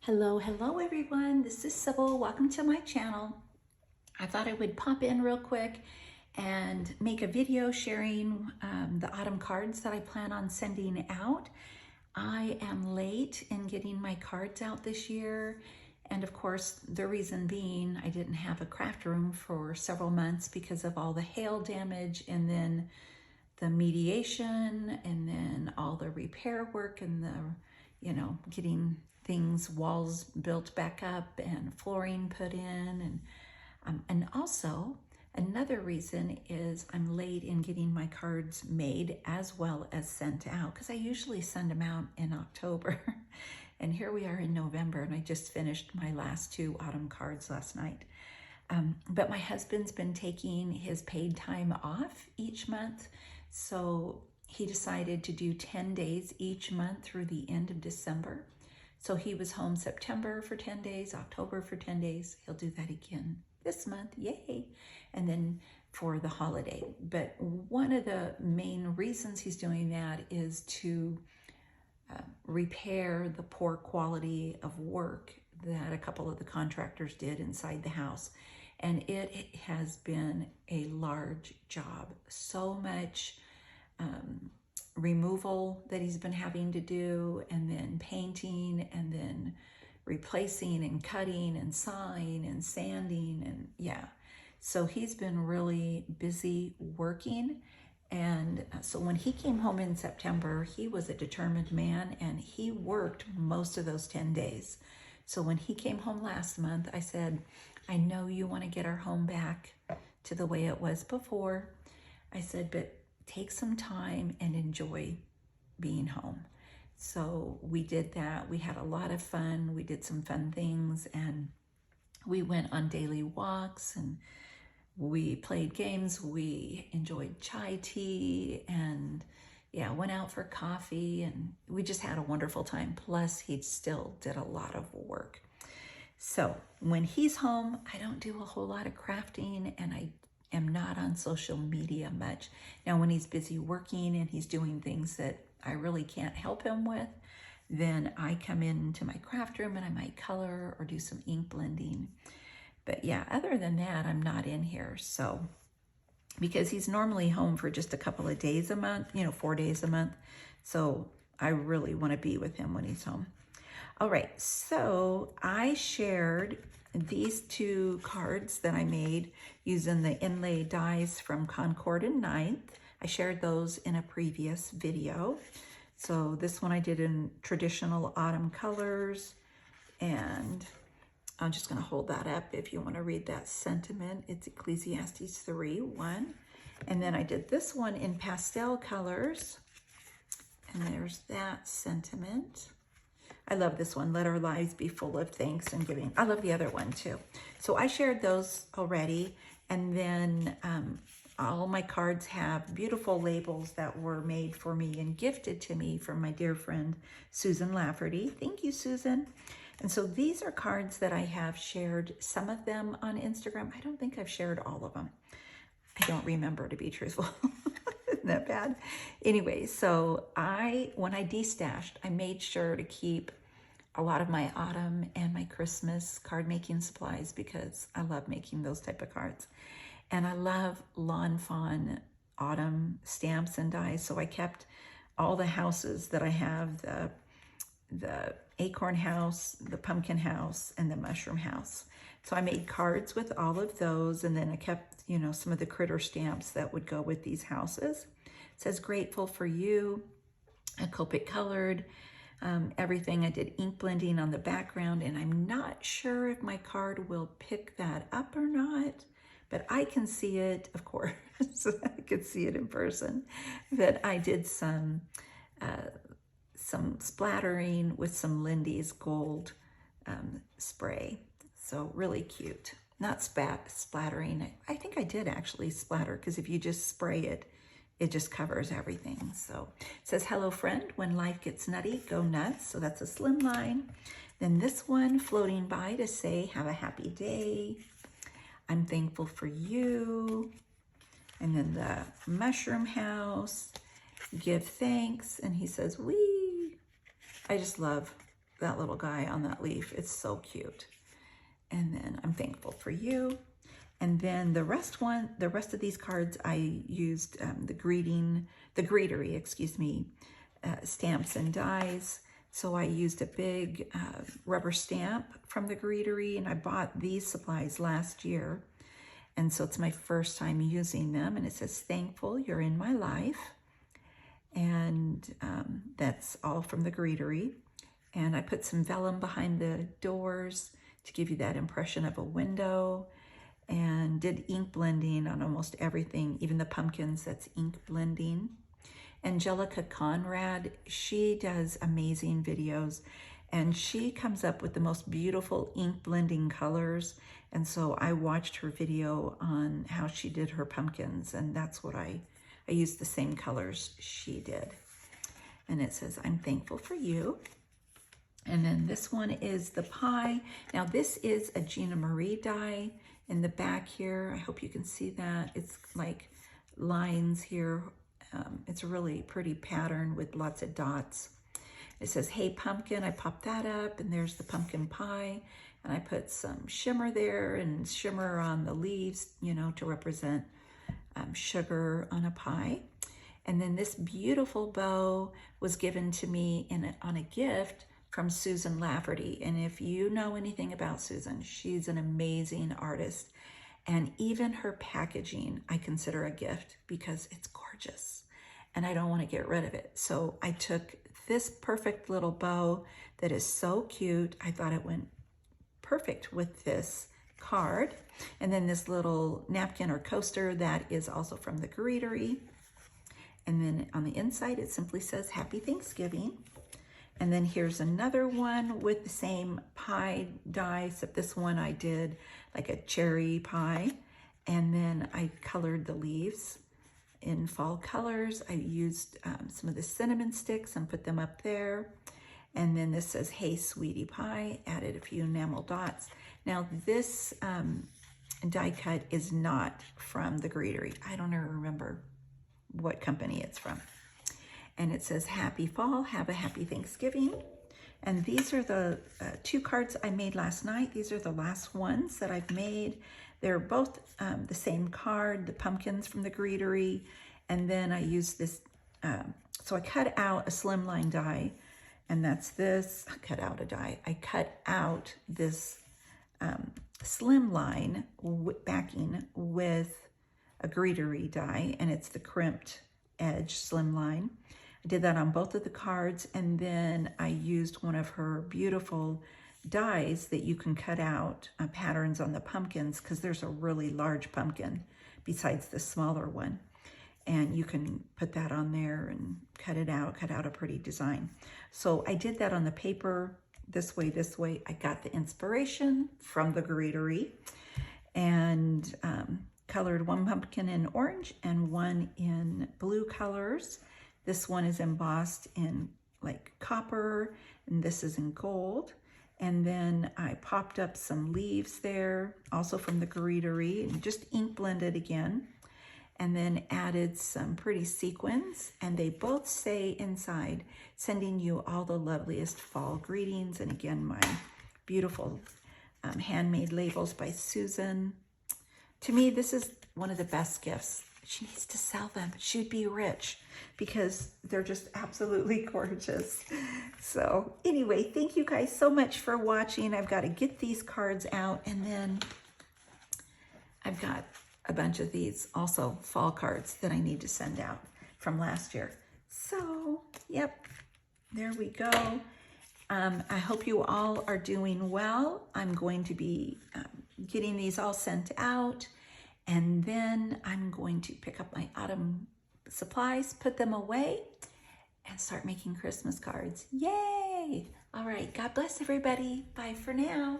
Hello everyone. This is Sybil. Welcome to my channel. I thought I would pop in real quick and make a video sharing the autumn cards that I plan on sending out. I am late in getting my cards out this year. And of course, the reason being I didn't have a craft room for several months because of all the hail damage and then the mediation and then all the repair work and getting things, walls built back up and flooring put in. And also another reason is I'm late in getting my cards made as well as sent out because I usually send them out in October. And here we are in November and I just finished my last 2 autumn cards last night. But my husband's been taking his paid time off each month. So he decided to do 10 days each month through the end of December. So he was home September for 10 days, October for 10 days. He'll do that again this month, yay. And then for the holiday. But one of the main reasons he's doing that is to repair the poor quality of work that a couple of the contractors did inside the house. And it has been a large job. So much removal that he's been having to do, and then painting, and then replacing and cutting and sawing and sanding, and yeah. So he's been really busy working. And so when he came home in September, he was a determined man and he worked most of those 10 days. So when he came home last month, I said, I know you want to get our home back to the way it was before. I said, but take some time and enjoy being home. So we did that. We had a lot of fun. We did some fun things and we went on daily walks and we played games. We enjoyed chai tea and yeah, went out for coffee and we just had a wonderful time. Plus he still did a lot of work. So when he's home, I don't do a whole lot of crafting and I am not on social media much. Now, when he's busy working and he's doing things that I really can't help him with, then I come into my craft room and I might color or do some ink blending. But yeah, other than that, I'm not in here. So, because he's normally home for just a couple of days a month, 4 days a month. So I really want to be with him when he's home. All right, so I shared these 2 cards that I made using the inlay dies from Concord and Ninth. I shared those in a previous video. So this one I did in traditional autumn colors, and I'm just going to hold that up if you want to read that sentiment. It's Ecclesiastes 3:1. And then I did this one in pastel colors, and there's that sentiment. I love this one. Let our lives be full of thanks and giving. I love the other one too. So I shared those already. And then all my cards have beautiful labels that were made for me and gifted to me from my dear friend, Susan Lafferty. Thank you, Susan. And so these are cards that I have shared, some of them on Instagram. I don't think I've shared all of them. I don't remember, to be truthful. Isn't that bad? Anyway, so when I destashed, I made sure to keep a lot of my autumn and my Christmas card making supplies because I love making those type of cards. And I love Lawn Fawn autumn stamps and dies. So I kept all the houses that I have, the acorn house, the pumpkin house, and the mushroom house. So I made cards with all of those, and then I kept, some of the critter stamps that would go with these houses. It says grateful for you, a Copic colored, everything. I did ink blending on the background, and I'm not sure if my card will pick that up or not, but I can see it, of course. I could see it in person. That I did some splattering with some Lindy's gold spray. So really cute. Not splattering. I think I did actually splatter, because if you just spray it, it just covers everything. So it says, hello friend, when life gets nutty, go nuts. So that's a slim line. Then this one, floating by to say, have a happy day. I'm thankful for you. And then the mushroom house, give thanks. And he says, wee. I just love that little guy on that leaf. It's so cute. And then I'm thankful for you. And then the rest of these cards, I used the Greetery, excuse me, stamps and dies. So I used a big rubber stamp from the Greetery, and I bought these supplies last year. And so it's my first time using them, and it says, thankful you're in my life. And that's all from the Greetery. And I put some vellum behind the doors to give you that impression of a window, and did ink blending on almost everything, even the pumpkins, that's ink blending. Angelica Conrad, she does amazing videos, and she comes up with the most beautiful ink blending colors. And so I watched her video on how she did her pumpkins, and that's what I used the same colors she did. And it says, I'm thankful for you. And then this one is the pie. Now this is a Gina Marie die in the back here. I hope you can see that. It's like lines here. It's a really pretty pattern with lots of dots. It says, hey pumpkin. I popped that up, and there's the pumpkin pie. And I put some shimmer there and shimmer on the leaves, you know, to represent sugar on a pie. And then this beautiful bow was given to me on a gift from Susan Lafferty. And if you know anything about Susan, she's an amazing artist. And even her packaging, I consider a gift because it's gorgeous and I don't want to get rid of it. So I took this perfect little bow that is so cute. I thought it went perfect with this card. And then this little napkin or coaster that is also from the Greetery. And then on the inside, it simply says Happy Thanksgiving. And then here's another one with the same pie die, except this one I did like a cherry pie. And then I colored the leaves in fall colors. I used some of the cinnamon sticks and put them up there. And then this says, hey, sweetie pie, added a few enamel dots. Now this die cut is not from the Greetery. I don't ever remember what company it's from. And it says, happy fall, have a happy Thanksgiving. And these are the two cards I made last night. These are the last ones that I've made. They're both the same card, the pumpkins from the Greetery. And then I used this, so I cut out a slimline die, and that's this. I cut out a die. I cut out this slimline backing with a Greetery die, and it's the crimped edge slimline. I did that on both of the cards, and then I used one of her beautiful dies that you can cut out patterns on the pumpkins, because there's a really large pumpkin besides the smaller one. And you can put that on there and cut out a pretty design. So I did that on the paper this way. I got the inspiration from the Greetery and colored one pumpkin in orange and one in blue colors. This one is embossed in like copper, and this is in gold. And then I popped up some leaves there, also from the Greetery, and just ink blended again. And then added some pretty sequins, and they both say inside, sending you all the loveliest fall greetings. And again, my beautiful handmade labels by Susan. To me, this is one of the best gifts. She needs to sell them. She'd be rich because they're just absolutely gorgeous. So anyway, thank you guys so much for watching. I've got to get these cards out, and then I've got a bunch of these also fall cards that I need to send out from last year. So, yep, there we go. I hope you all are doing well. I'm going to be getting these all sent out, and then I'm going to pick up my autumn supplies, put them away, and start making Christmas cards. Yay! All right, God bless everybody. Bye for now.